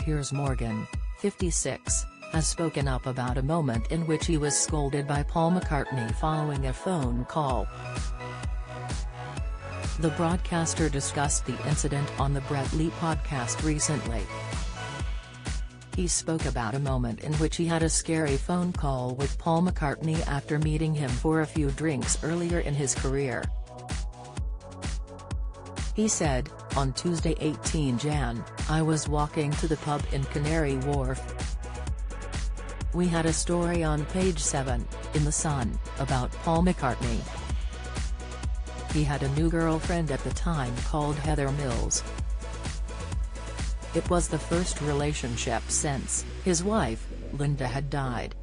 Piers Morgan, 56, has spoken up about a moment in which he was scolded by Paul McCartney following a phone call. The broadcaster discussed the incident on the Brett Lee podcast recently. He spoke about a moment in which he had a scary phone call with Paul McCartney after meeting him for a few drinks earlier in his career. He said, "On Tuesday 18 Jan, I was walking to the pub in Canary Wharf. We had a story on page 7, in The Sun, about Paul McCartney. He had a new girlfriend at the time called Heather Mills. It was the first relationship since his wife, Linda, had died.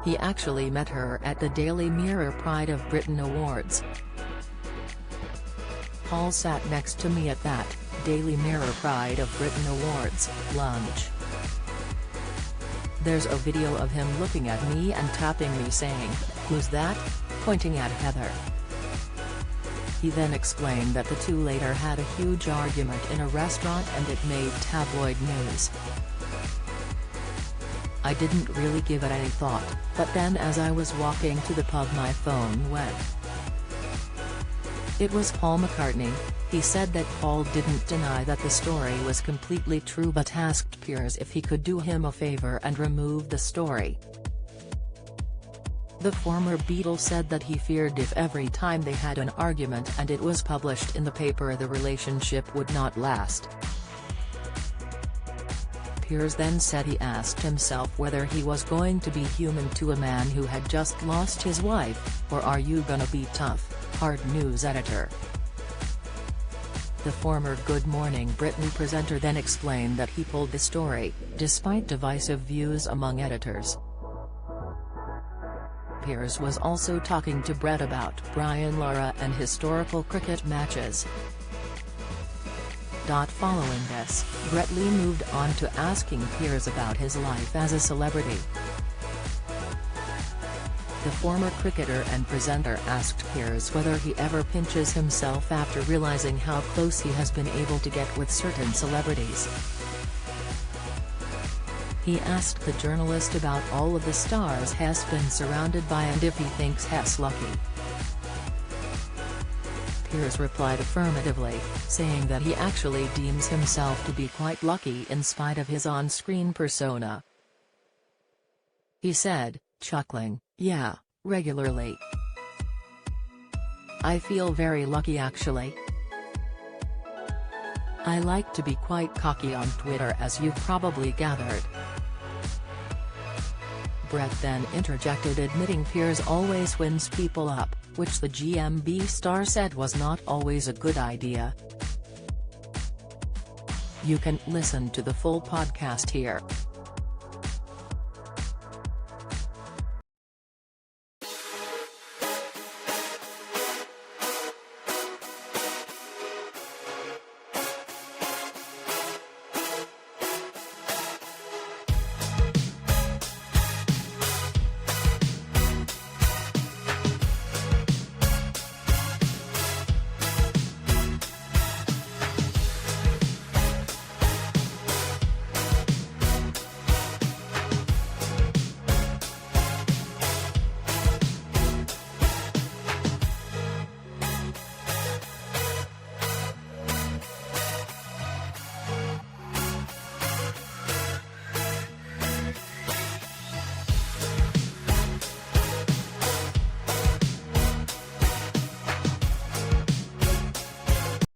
He actually met her at the Daily Mirror Pride of Britain Awards. Paul sat next to me at that Daily Mirror Pride of Britain Awards lunch. There's a video of him looking at me and tapping me saying, 'Who's that?' pointing at Heather." He then explained that the two later had a huge argument in a restaurant and it made tabloid news. "I didn't really give it any thought, but then as I was walking to the pub my phone went." It was Paul McCartney. He said that Paul didn't deny that the story was completely true but asked Piers if he could do him a favor and remove the story. The former Beatle said that he feared if every time they had an argument and it was published in the paper the relationship would not last. Piers then said he asked himself whether he was going to be human to a man who had just lost his wife, or are you gonna be tough, hard news editor. The former Good Morning Britain presenter then explained that he pulled the story, despite divisive views among editors. Piers was also talking to Brett about Brian Lara and historical cricket matches. Following this, Brett Lee moved on to asking Piers about his life as a celebrity. The former cricketer and presenter asked Piers whether he ever pinches himself after realizing how close he has been able to get with certain celebrities. He asked the journalist about all of the stars he's been surrounded by and if he thinks he's lucky. Piers replied affirmatively, saying that he actually deems himself to be quite lucky in spite of his on-screen persona. He said, chuckling, "Yeah, regularly. I feel very lucky actually. I like to be quite cocky on Twitter as you've probably gathered." Brett then interjected admitting Piers always winds people up, which the GMB star said was not always a good idea. You can listen to the full podcast here.